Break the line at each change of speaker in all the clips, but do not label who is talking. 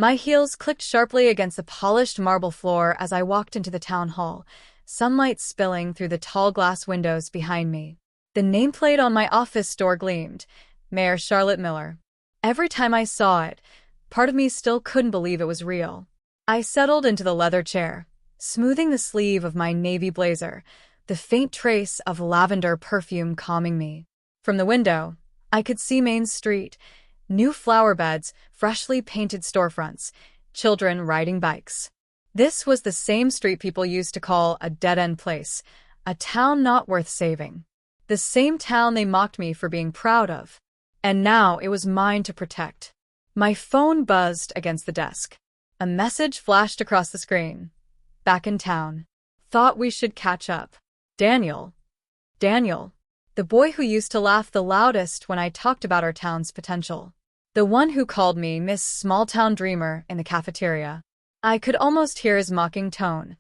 My heels clicked sharply against the polished marble floor as I walked into the town hall, sunlight spilling through the tall glass windows behind me. The nameplate on my office door gleamed, Mayor Charlotte Miller. Every time I saw it, part of me still couldn't believe it was real. I settled into the leather chair, smoothing the sleeve of my navy blazer, the faint trace of lavender perfume calming me. From the window, I could see Main Street, new flower beds, freshly painted storefronts, children riding bikes. This was the same street people used to call a dead-end place, a town not worth saving. The same town they mocked me for being proud of. And now it was mine to protect. My phone buzzed against the desk. A message flashed across the screen. Back in town. Thought we should catch up. Daniel. Daniel. The boy who used to laugh the loudest when I talked about our town's potential. The one who called me Miss Small-Town Dreamer in the cafeteria. I could almost hear his mocking tone,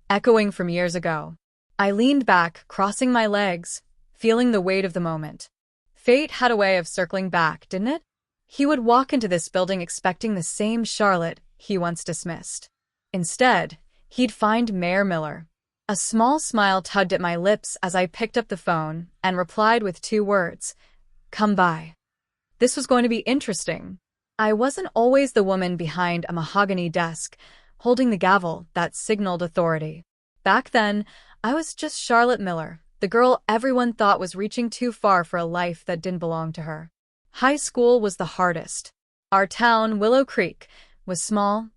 echoing from years ago. I leaned back, crossing my legs, feeling the weight of the moment. Fate had a way of circling back, didn't it? He would walk into this building expecting the same Charlotte he once dismissed. Instead, he'd find Mayor Miller. A small smile tugged at my lips as I picked up the phone and replied with 2 words, "Come by." This was going to be interesting. I wasn't always the woman behind a mahogany desk, holding the gavel that signaled authority. Back then, I was just Charlotte Miller, the girl everyone thought was reaching too far for a life that didn't belong to her. High school was the hardest. Our town, Willow Creek, was small,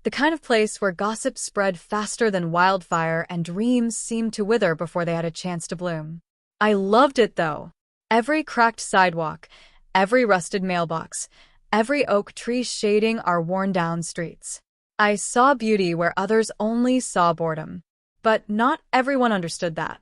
the kind of place where gossip spread faster than wildfire and dreams seemed to wither before they had a chance to bloom. I loved it, though. Every cracked sidewalk, every rusted mailbox, every oak tree shading our worn-down streets. I saw beauty where others only saw boredom. But not everyone understood that.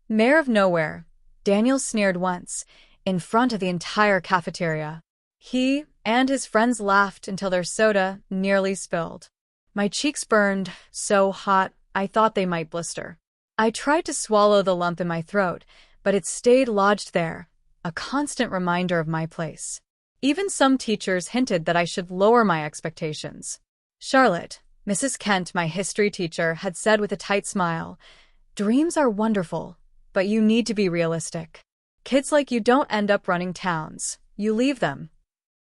Mayor of Nowhere, Daniel sneered once, in front of the entire cafeteria. He and his friends laughed until their soda nearly spilled. My cheeks burned, so hot I thought they might blister. I tried to swallow the lump in my throat, but it stayed lodged there, a constant reminder of my place. Even some teachers hinted that I should lower my expectations. Charlotte, Mrs. Kent, my history teacher, had said with a tight smile, "Dreams are wonderful, but you need to be realistic. Kids like you don't end up running towns, you leave them."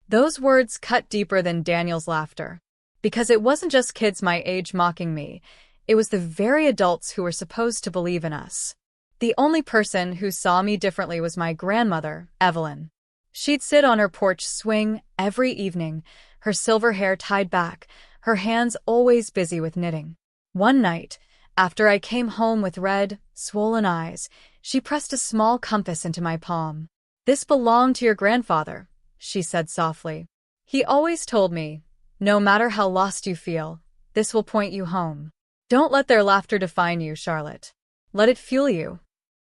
Those words cut deeper than Daniel's laughter. Because it wasn't just kids my age mocking me, it was the very adults who were supposed to believe in us. The only person who saw me differently was my grandmother, Evelyn. She'd sit on her porch swing every evening, her silver hair tied back, her hands always busy with knitting. One night, after I came home with red, swollen eyes, she pressed a small compass into my palm. "This belonged to your grandfather," she said softly. "He always told me, no matter how lost you feel, this will point you home. Don't let their laughter define you, Charlotte. Let it fuel you."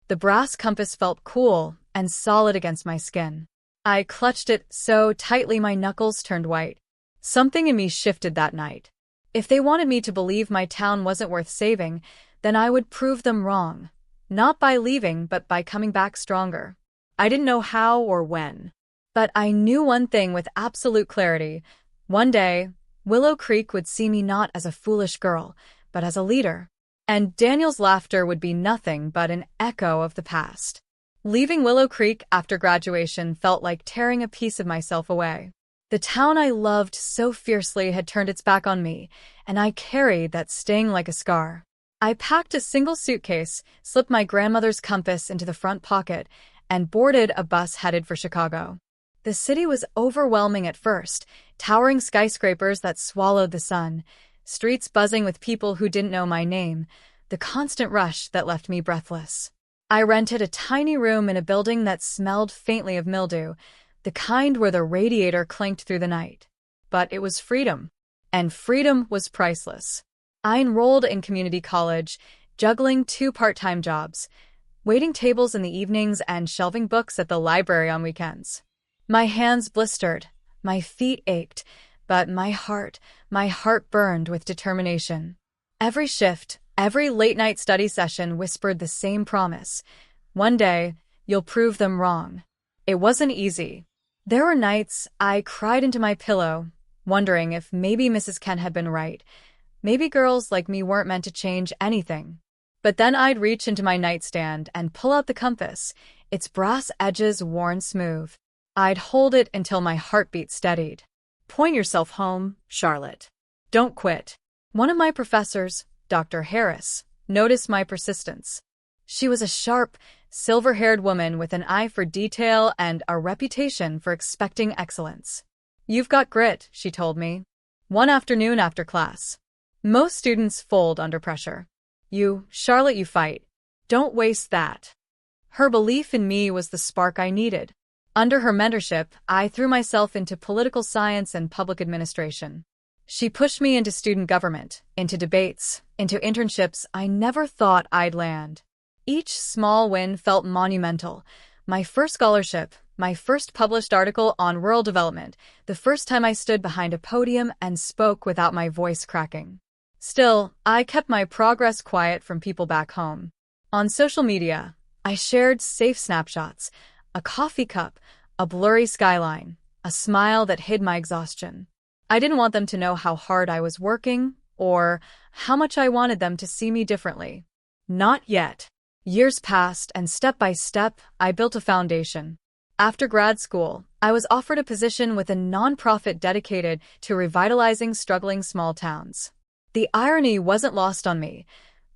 The brass compass felt cool and solid against my skin. I clutched it so tightly my knuckles turned white. Something in me shifted that night. If they wanted me to believe my town wasn't worth saving, then I would prove them wrong. Not by leaving, but by coming back stronger. I didn't know how or when. But I knew one thing with absolute clarity. One day, Willow Creek would see me not as a foolish girl, but as a leader. And Daniel's laughter would be nothing but an echo of the past. Leaving Willow Creek after graduation felt like tearing a piece of myself away. The town I loved so fiercely had turned its back on me, and I carried that sting like a scar. I packed a single suitcase, slipped my grandmother's compass into the front pocket, and boarded a bus headed for Chicago. The city was overwhelming at first, towering skyscrapers that swallowed the sun, streets buzzing with people who didn't know my name, the constant rush that left me breathless. I rented a tiny room in a building that smelled faintly of mildew, the kind where the radiator clanked through the night. But it was freedom, and freedom was priceless. I enrolled in community college, juggling 2 part-time jobs, waiting tables in the evenings and shelving books at the library on weekends. My hands blistered, my feet ached, but my heart burned with determination. Every shift, every late-night study session whispered the same promise. One day, you'll prove them wrong. It wasn't easy. There were nights I cried into my pillow, wondering if maybe Mrs. Kent had been right. Maybe girls like me weren't meant to change anything. But then I'd reach into my nightstand and pull out the compass, its brass edges worn smooth. I'd hold it until my heartbeat steadied. Point yourself home, Charlotte. Don't quit. One of my professors, Dr. Harris, noticed my persistence. She was a sharp, silver-haired woman with an eye for detail and a reputation for expecting excellence. You've got grit, she told me. One afternoon after class. Most students fold under pressure. Charlotte, you fight. Don't waste that. Her belief in me was the spark I needed. Under her mentorship, I threw myself into political science and public administration. She pushed me into student government, into debates, into internships I never thought I'd land. Each small win felt monumental. My first scholarship, my first published article on rural development, the first time I stood behind a podium and spoke without my voice cracking. Still, I kept my progress quiet from people back home. On social media, I shared safe snapshots, a coffee cup, a blurry skyline, a smile that hid my exhaustion. I didn't want them to know how hard I was working or how much I wanted them to see me differently. Not yet. Years passed, and step by step, I built a foundation. After grad school, I was offered a position with a nonprofit dedicated to revitalizing struggling small towns. The irony wasn't lost on me.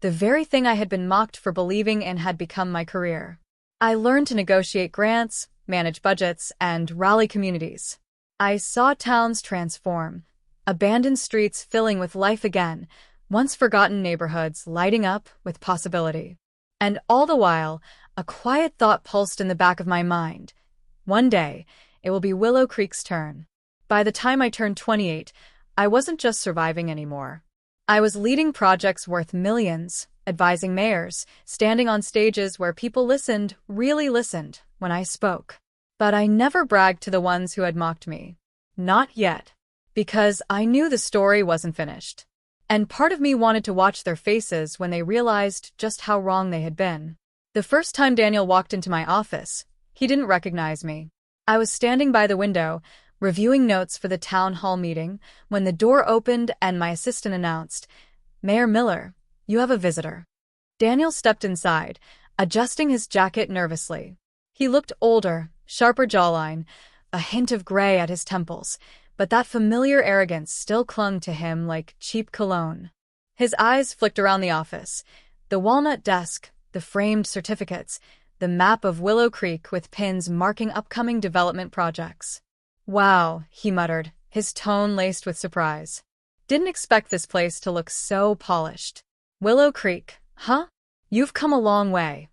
The very thing I had been mocked for believing in had become my career. I learned to negotiate grants, manage budgets, and rally communities. I saw towns transform, abandoned streets filling with life again, once forgotten neighborhoods lighting up with possibility. And all the while, a quiet thought pulsed in the back of my mind. One day, it will be Willow Creek's turn. By the time I turned 28, I wasn't just surviving anymore. I was leading projects worth millions, advising mayors, standing on stages where people listened, really listened, when I spoke. But I never bragged to the ones who had mocked me. Not yet. Because I knew the story wasn't finished. And part of me wanted to watch their faces when they realized just how wrong they had been. The first time Daniel walked into my office, he didn't recognize me. I was standing by the window, reviewing notes for the town hall meeting, when the door opened and my assistant announced, "Mayor Miller, you have a visitor." Daniel stepped inside, adjusting his jacket nervously. He looked older, sharper jawline, a hint of gray at his temples, but that familiar arrogance still clung to him like cheap cologne. His eyes flicked around the office, the walnut desk, the framed certificates, the map of Willow Creek with pins marking upcoming development projects. "Wow," he muttered, his tone laced with surprise. "Didn't expect this place to look so polished. Willow Creek, huh? You've come a long way."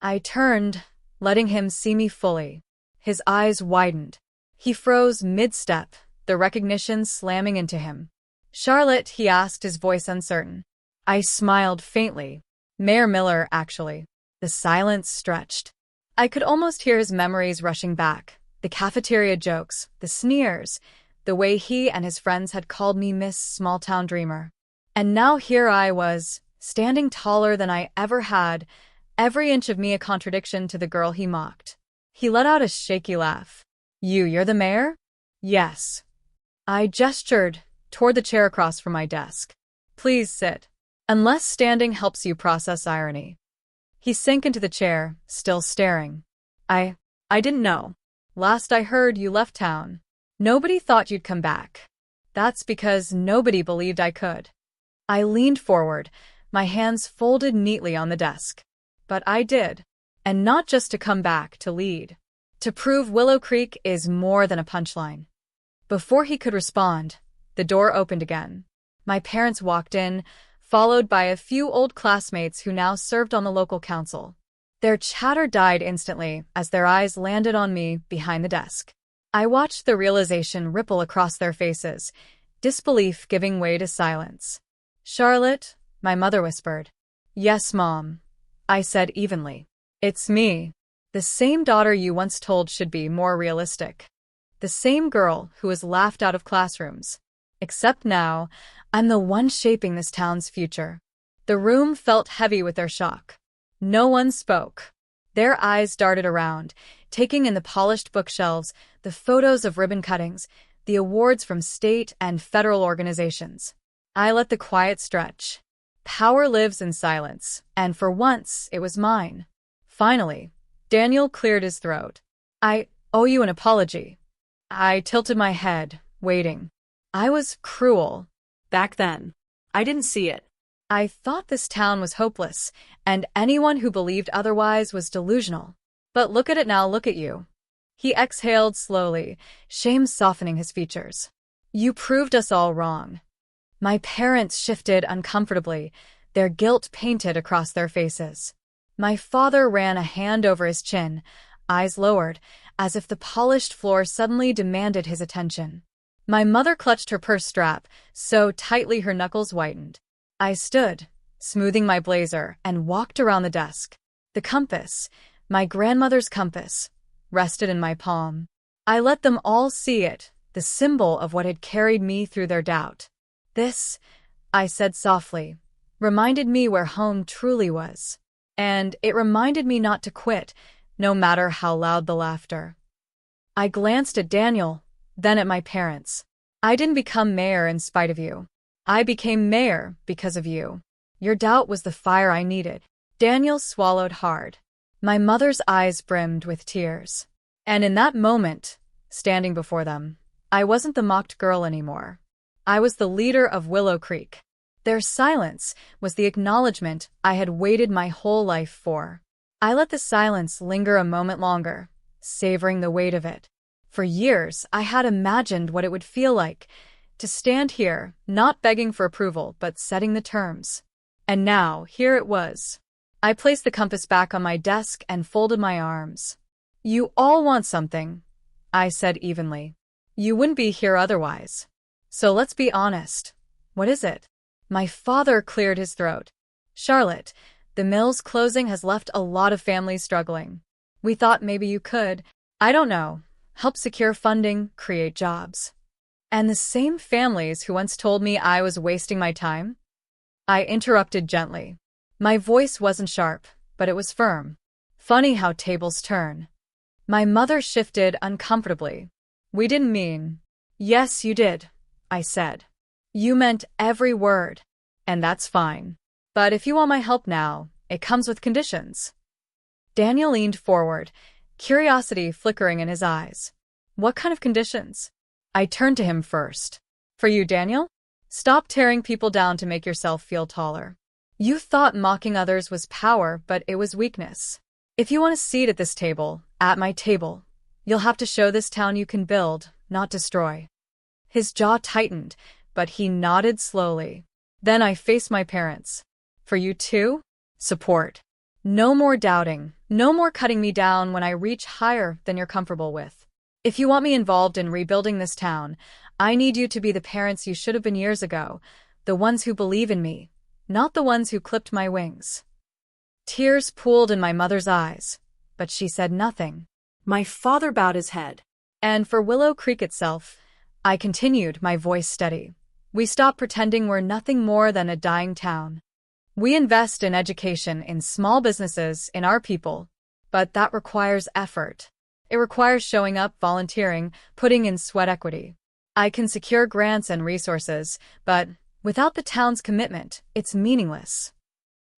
I turned, letting him see me fully. His eyes widened. He froze mid-step, the recognition slamming into him. "Charlotte," he asked, his voice uncertain. I smiled faintly. "Mayor Miller, actually." The silence stretched. I could almost hear his memories rushing back, the cafeteria jokes, the sneers, the way he and his friends had called me Miss Small-Town Dreamer. And now here I was, standing taller than I ever had, every inch of me a contradiction to the girl he mocked. He let out a shaky laugh. You're the mayor?" "Yes." I gestured toward the chair across from my desk. "Please sit. Unless standing helps you process irony." He sank into the chair, still staring. I didn't know. Last I heard, you left town. Nobody thought you'd come back." "That's because nobody believed I could." I leaned forward, my hands folded neatly on the desk. "But I did. And not just to come back, to lead. To prove Willow Creek is more than a punchline." Before he could respond, the door opened again. My parents walked in, followed by a few old classmates who now served on the local council. Their chatter died instantly as their eyes landed on me behind the desk. I watched the realization ripple across their faces, disbelief giving way to silence. "Charlotte," my mother whispered. "Yes, Mom," I said evenly. "It's me. The same daughter you once told should be more realistic. The same girl who was laughed out of classrooms. Except now, I'm the one shaping this town's future." The room felt heavy with their shock. No one spoke. Their eyes darted around, taking in the polished bookshelves, the photos of ribbon cuttings, the awards from state and federal organizations. I let the quiet stretch. Power lives in silence, and for once, it was mine. Finally, Daniel cleared his throat. I owe you an apology. I tilted my head, waiting. I was cruel.
Back then, I didn't see it.
I thought this town was hopeless, and anyone who believed otherwise was delusional. But look at it now, look at you. He exhaled slowly, shame softening his features. You proved us all wrong. My parents shifted uncomfortably, their guilt painted across their faces. My father ran a hand over his chin, eyes lowered, as if the polished floor suddenly demanded his attention. My mother clutched her purse strap, so tightly her knuckles whitened. I stood, smoothing my blazer, and walked around the desk. The compass, my grandmother's compass, rested in my palm. I let them all see it, the symbol of what had carried me through their doubt. This, I said softly, reminded me where home truly was. And it reminded me not to quit, no matter how loud the laughter. I glanced at Daniel, then at my parents. I didn't become mayor in spite of you. I became mayor because of you. Your doubt was the fire I needed. Daniel swallowed hard. My mother's eyes brimmed with tears. And in that moment, standing before them, I wasn't the mocked girl anymore. I was the leader of Willow Creek. Their silence was the acknowledgement I had waited my whole life for. I let the silence linger a moment longer, savoring the weight of it. For years, I had imagined what it would feel like to stand here, not begging for approval, but setting the terms. And now, here it was. I placed the compass back on my desk and folded my arms. You all want something, I said evenly. You wouldn't be here otherwise. So let's be honest. What is it? My father cleared his throat. Charlotte, the mill's closing has left a lot of families struggling. We thought maybe you could, I don't know, help secure funding, create jobs. And the same families who once told me I was wasting my time? I interrupted gently. My voice wasn't sharp, but it was firm. Funny how tables turn. My mother shifted uncomfortably. We didn't mean. Yes, you did, I said. You meant every word. And that's fine. But if you want my help now, it comes with conditions. Daniel leaned forward, curiosity flickering in his eyes. What kind of conditions? I turned to him first. For you, Daniel? Stop tearing people down to make yourself feel taller. You thought mocking others was power, but it was weakness. If you want a seat at this table, at my table, you'll have to show this town you can build, not destroy. His jaw tightened, but he nodded slowly. Then I faced my parents. For you too? Support. No more doubting, no more cutting me down when I reach higher than you're comfortable with. If you want me involved in rebuilding this town, I need you to be the parents you should have been years ago, the ones who believe in me, not the ones who clipped my wings. Tears pooled in my mother's eyes, but she said nothing.
My father bowed his head.
And for Willow Creek itself, I continued, my voice steady. We stop pretending we're nothing more than a dying town. We invest in education, in small businesses, in our people, but that requires effort. It requires showing up, volunteering, putting in sweat equity. I can secure grants and resources, but without the town's commitment, it's meaningless.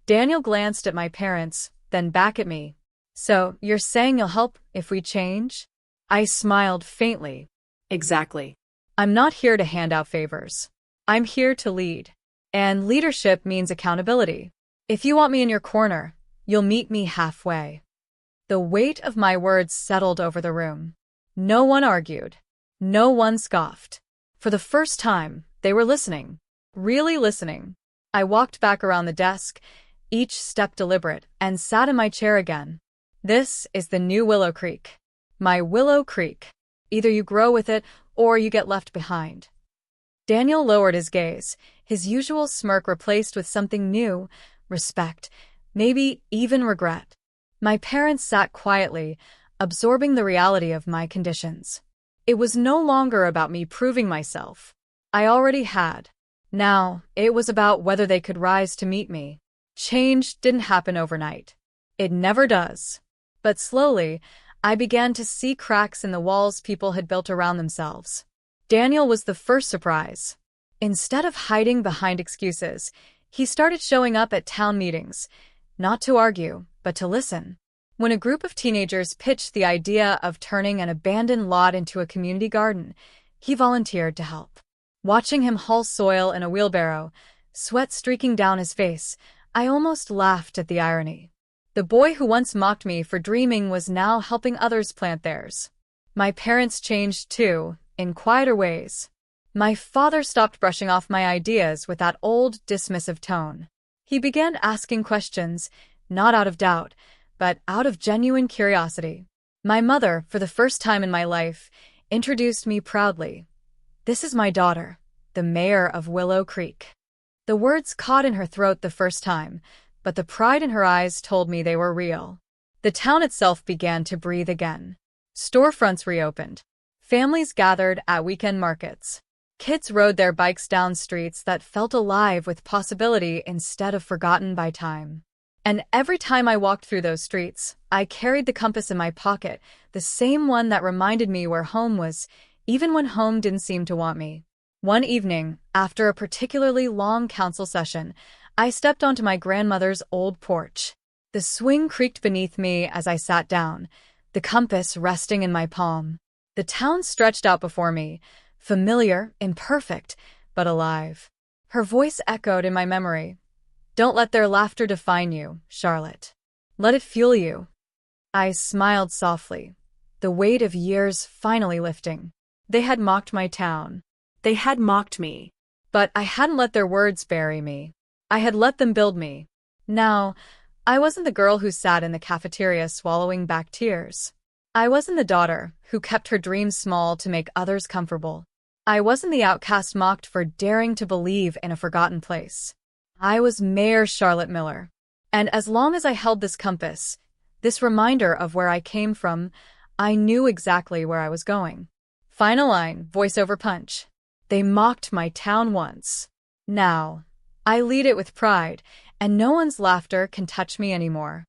Daniel glanced at my parents, then back at me. So, you're saying you'll help if we change? I smiled faintly.
Exactly.
I'm not here to hand out favors. I'm here to lead. And leadership means accountability. If you want me in your corner, you'll meet me halfway. The weight of my words settled over the room. No one argued. No one scoffed. For the first time, they were listening. Really listening. I walked back around the desk, each step deliberate, and sat in my chair again. This is the new Willow Creek. My Willow Creek. Either you grow with it, or you get left behind. Daniel lowered his gaze, his usual smirk replaced with something new, respect, maybe even regret. My parents sat quietly, absorbing the reality of my conditions. It was no longer about me proving myself. I already had. Now, it was about whether they could rise to meet me. Change didn't happen overnight. It never does. But slowly, I began to see cracks in the walls people had built around themselves. Daniel was the first surprise. Instead of hiding behind excuses, he started showing up at town meetings, not to argue, but to listen. When a group of teenagers pitched the idea of turning an abandoned lot into a community garden, he volunteered to help. Watching him haul soil in a wheelbarrow, sweat streaking down his face, I almost laughed at the irony. The boy who once mocked me for dreaming was now helping others plant theirs. My parents changed too, in quieter ways. My father stopped brushing off my ideas with that old, dismissive tone. He began asking questions, not out of doubt, but out of genuine curiosity. My mother, for the first time in my life, introduced me proudly. "This is my daughter, the mayor of Willow Creek." The words caught in her throat the first time, but the pride in her eyes told me they were real. The town itself began to breathe again. Storefronts reopened. Families gathered at weekend markets. Kids rode their bikes down streets that felt alive with possibility instead of forgotten by time. And every time I walked through those streets, I carried the compass in my pocket, the same one that reminded me where home was, even when home didn't seem to want me. One evening, after a particularly long council session, I stepped onto my grandmother's old porch. The swing creaked beneath me as I sat down, the compass resting in my palm. The town stretched out before me, familiar, imperfect, but alive. Her voice echoed in my memory. "Don't let their laughter define you, Charlotte. Let it fuel you." I smiled softly, the weight of years finally lifting. They had mocked my town.
They had mocked me.
But I hadn't let their words bury me. I had let them build me. Now, I wasn't the girl who sat in the cafeteria swallowing back tears. I wasn't the daughter who kept her dreams small to make others comfortable. I wasn't the outcast mocked for daring to believe in a forgotten place. I was Mayor Charlotte Miller. And as long as I held this compass, this reminder of where I came from, I knew exactly where I was going. Final line, voiceover punch. They mocked my town once. Now, I lead it with pride, and no one's laughter can touch me anymore.